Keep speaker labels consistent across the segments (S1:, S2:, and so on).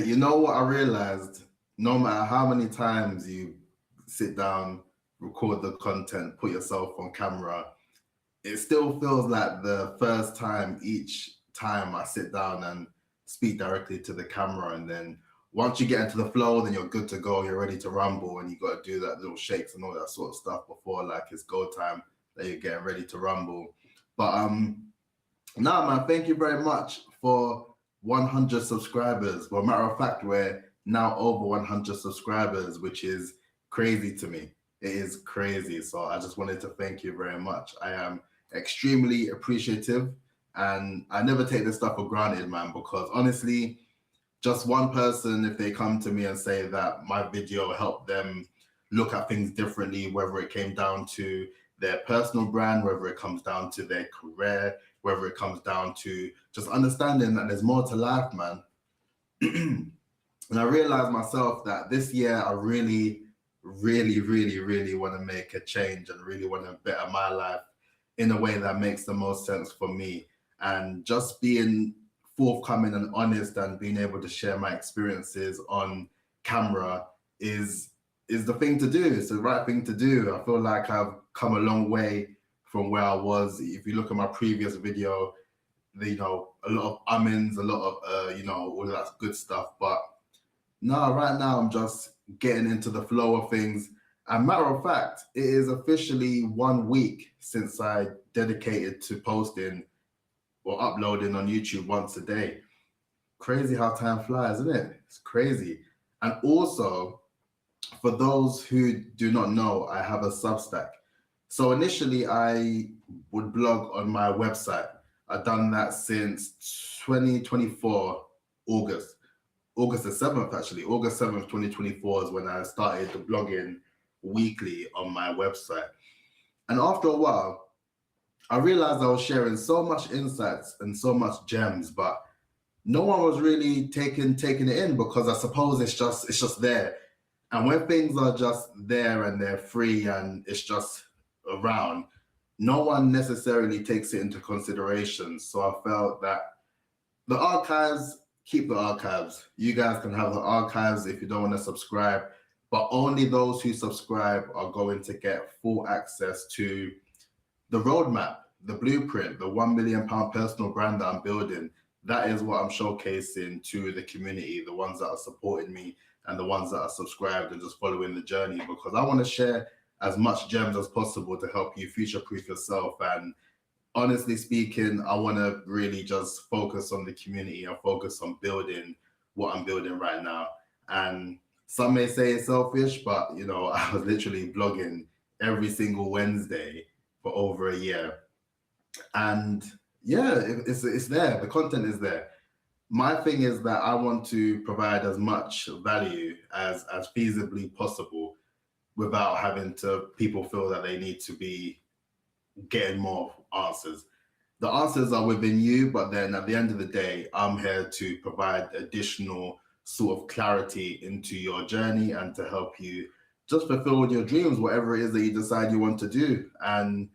S1: You know what I realized? No matter how many times you sit down, record the content, put yourself on camera, it still feels like the first time each time I sit down and speak directly to the camera. And then once you get into the flow, then you're good to go. You're ready to rumble, and you got to do that little shakes and all that sort of stuff before like it's go time that you're getting ready to rumble. But no, man, thank you very much for 100 subscribers. Well, matter of fact, we're now over 100 subscribers, which is crazy to me. It is crazy. So I just wanted to thank you very much. I am extremely appreciative, and I never take this stuff for granted, man, because honestly, just one person, if they come to me and say that my video helped them look at things differently, whether it came down to their personal brand, whether it comes down to their career, whether it comes down to just understanding that there's more to life, man. And I realized myself that this year I really, really, really, really want to make a change and really want to better my life in a way that makes the most sense for me. And just being forthcoming and honest and being able to share my experiences on camera is the thing to do. It's the right thing to do. I feel like I've come a long way from where I was. If you look at my previous video, you know, a lot of ummings, a lot of you know, all of that good stuff. But no, right now I'm just getting into the flow of things. And matter of fact, it is officially 1 week since I dedicated to posting or uploading on YouTube once a day. Crazy how time flies, isn't it? It's crazy. And also, for those who do not know, I have a Substack. So initially, I would blog on my website. I've done that since 2024, August. August the 7th, actually. August 7th, 2024 is when I started the blogging weekly on my website. And after a while, I realized I was sharing so much insights and so much gems, but no one was really taking it in, because I suppose it's just there. And when things are just there and they're free and it's just around, no one necessarily takes it into consideration. So I felt that the archives, keep the archives. You guys can have the archives if you don't want to subscribe, but only those who subscribe are going to get full access to the roadmap, the blueprint, the £1 million personal brand that I'm building. That is what I'm showcasing to the community, the ones that are supporting me and the ones that are subscribed and just following the journey, because I want to share as much gems as possible to help you future-proof yourself. And honestly speaking, I want to really just focus on the community and focus on building what I'm building right now. And some may say it's selfish, but you know, I was literally blogging every single Wednesday for over a year. And yeah, it's there. The content is there. My thing is that I want to provide as much value as feasibly possible without having to people feel that they need to be getting more answers. The answers are within you, but then at the end of the day, I'm here to provide additional sort of clarity into your journey and to help you just fulfill your dreams, whatever it is that you decide you want to do. And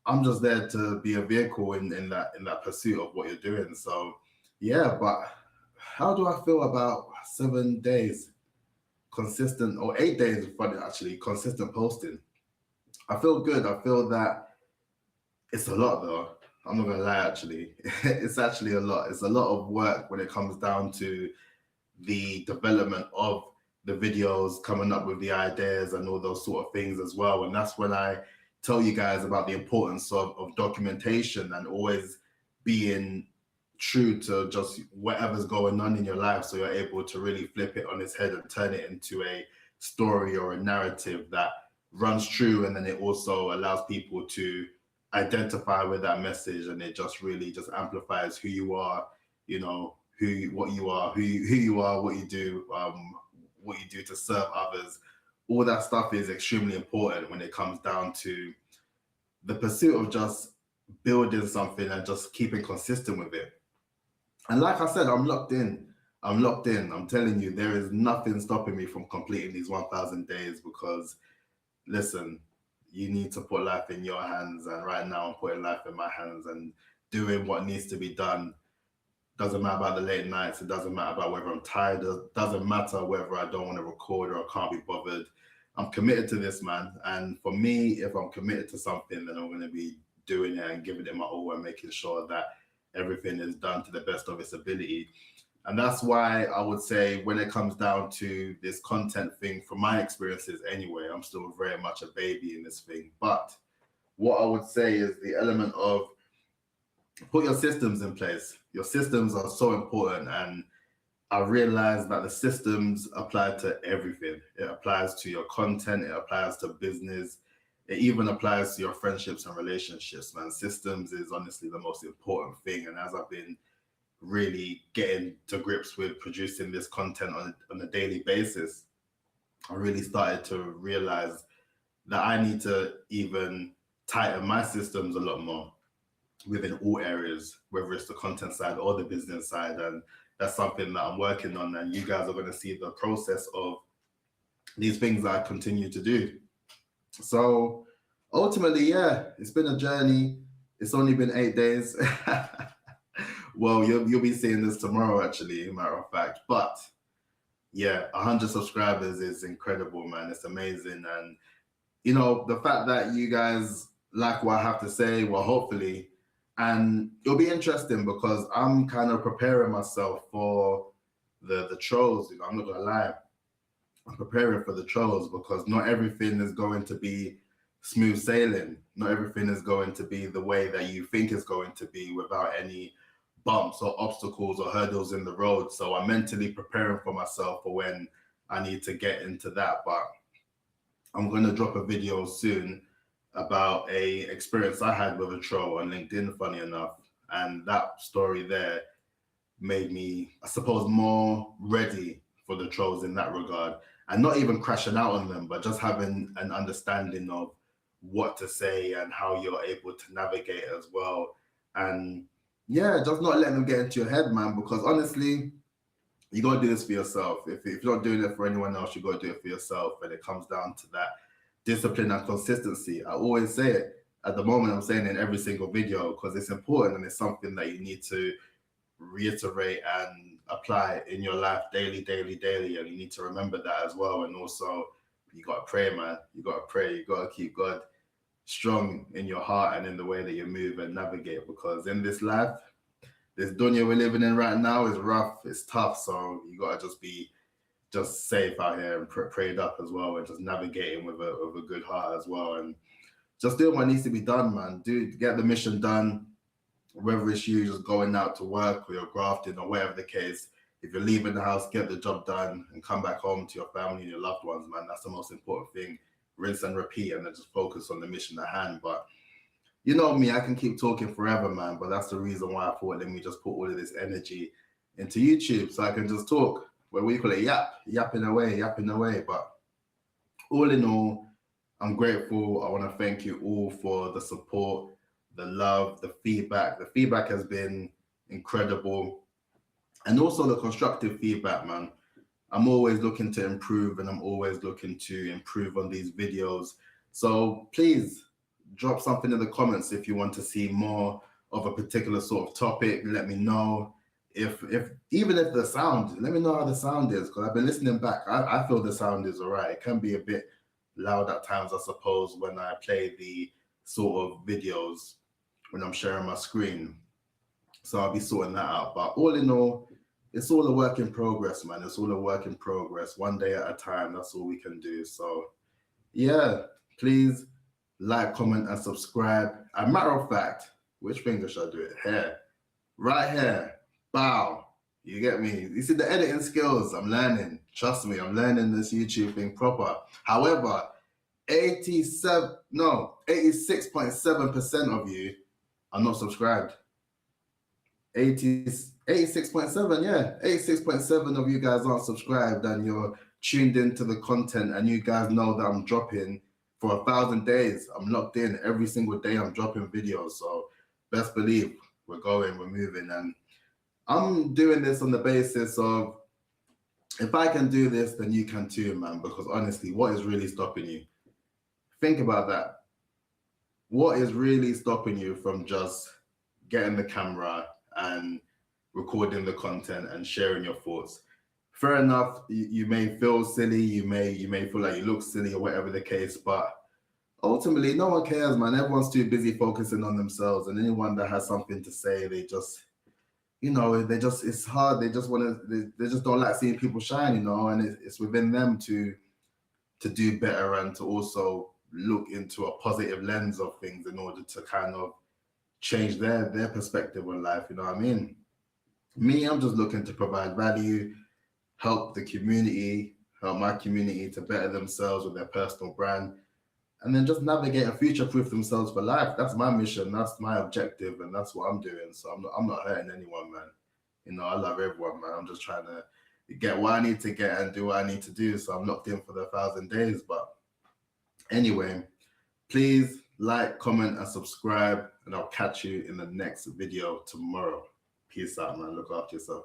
S1: I'm just there to be a vehicle in that pursuit of what you're doing. So yeah, but how do I feel about 7 days consistent, or 8 days, funny actually, consistent posting? I feel good. I feel that it's a lot though. I'm not gonna lie, actually. It's actually a lot. It's a lot of work when it comes down to the development of the videos, coming up with the ideas and all those sort of things as well. And that's when I tell you guys about the importance of documentation and always being true to just whatever's going on in your life, so you're able to really flip it on its head and turn it into a story or a narrative that runs true, and then it also allows people to identify with that message, and it just really just amplifies who you are, you know, what you are, who you are, what you do to serve others. All that stuff is extremely important when it comes down to the pursuit of just building something and just keeping consistent with it. And like I said, I'm locked in. I'm locked in. I'm telling you, there is nothing stopping me from completing these 1,000 days, because listen, you need to put life in your hands. And right now I'm putting life in my hands and doing what needs to be done. Doesn't matter about the late nights. It doesn't matter about whether I'm tired. It doesn't matter whether I don't want to record or I can't be bothered. I'm committed to this, man. And for me, if I'm committed to something, then I'm going to be doing it and giving it my all and making sure that everything is done to the best of its ability. And that's why I would say when it comes down to this content thing, from my experiences anyway, I'm still very much a baby in this thing. But what I would say is the element of put your systems in place. Your systems are so important. And I realized that the systems apply to everything. It applies to your content, it applies to business, it even applies to your friendships and relationships, man. Systems is honestly the most important thing. And as I've been really getting to grips with producing this content on a daily basis, I really started to realize that I need to even tighten my systems a lot more within all areas, whether it's the content side or the business side. And that's something that I'm working on. And you guys are going to see the process of these things that I continue to do. So ultimately, yeah, it's been a journey. It's only been 8 days. Well, you'll be seeing this tomorrow, actually, matter of fact. But yeah, 100 subscribers is incredible, man. It's amazing. And, you know, the fact that you guys like what I have to say, well, hopefully, and it'll be interesting because I'm kind of preparing myself for the trolls. You know, I'm not gonna lie. I'm preparing for the trolls because not everything is going to be smooth sailing. Not everything is going to be the way that you think it's going to be without any bumps or obstacles or hurdles in the road. So I'm mentally preparing for myself for when I need to get into that. But I'm going to drop a video soon about a experience I had with a troll on LinkedIn, funny enough. And that story there made me, I suppose, more ready for the trolls in that regard. And not even crashing out on them, but just having an understanding of what to say and how you're able to navigate as well. And yeah, just not letting them get into your head, man, because honestly, you got to do this for yourself. If you're not doing it for anyone else, you got to do it for yourself. And it comes down to that discipline and consistency. I always say it. At the moment, I'm saying it in every single video because it's important and it's something that you need to reiterate and apply in your life daily. And you need to remember that as well. And also, you got to pray, man. You got to pray. You got to keep God strong in your heart and in the way that you move and navigate, because in this life, this dunya we're living in right now is rough, it's tough. So you got to just be just safe out here and prayed up as well, and just navigating with a good heart as well, and just doing what needs to be done, man. Get the mission done, whether it's you just going out to work or you're grafting or whatever the case. If you're leaving the house, get the job done and come back home to your family and your loved ones, man. That's the most important thing. Rinse and repeat, and then just focus on the mission at hand. But you know me, I can keep talking forever, man. But that's the reason why I thought, let me just put all of this energy into YouTube so I can just talk. What we call it, yapping away. But all in all, I'm grateful. I want to thank you all for the support, the love, the feedback. The feedback has been incredible. And also the constructive feedback, man. I'm always looking to improve, and I'm always looking to improve on these videos. So please drop something in the comments if you want to see more of a particular sort of topic. Let me know. If even if the sound, let me know how the sound is, because I've been listening back. I feel the sound is all right. It can be a bit loud at times, I suppose, when I play the sort of videos when I'm sharing my screen. So I'll be sorting that out. But all in all, it's all a work in progress, man. It's all a work in progress, one day at a time. That's all we can do. So yeah, please like, comment, and subscribe. As a matter of fact, which finger should I do it? Here, right here. Bow. You get me? You see the editing skills I'm learning. Trust me, I'm learning this YouTube thing proper. However, 86.7% of you are not subscribed. 86.7, yeah. 86.7 of you guys aren't subscribed, and you're tuned into the content, and you guys know that I'm dropping for 1,000 days. I'm locked in every single day. I'm dropping videos. So best believe we're moving. And I'm doing this on the basis of, if I can do this, then you can too, man. Because honestly, what is really stopping you? Think about that. What is really stopping you from just getting the camera and recording the content and sharing your thoughts. Fair enough, you may feel silly, you may feel like you look silly or whatever the case, but ultimately no one cares, man. Everyone's too busy focusing on themselves, and anyone that has something to say, they just, it's hard. They just want to, they just don't like seeing people shine, and it's within them to do better and to also look into a positive lens of things in order to kind of change their perspective on life. You know what I mean? Me, I'm just looking to provide value, help the community, help my community to better themselves with their personal brand, and then just navigate and future-proof themselves for life. That's my mission. That's my objective, and that's what I'm doing. So I'm not hurting anyone, man. I love everyone, man. I'm just trying to get what I need to get and do what I need to do. So I'm locked in for the 1,000 days. But anyway, please like, comment, and subscribe, and I'll catch you in the next video tomorrow. Peace out, man. Look after yourself.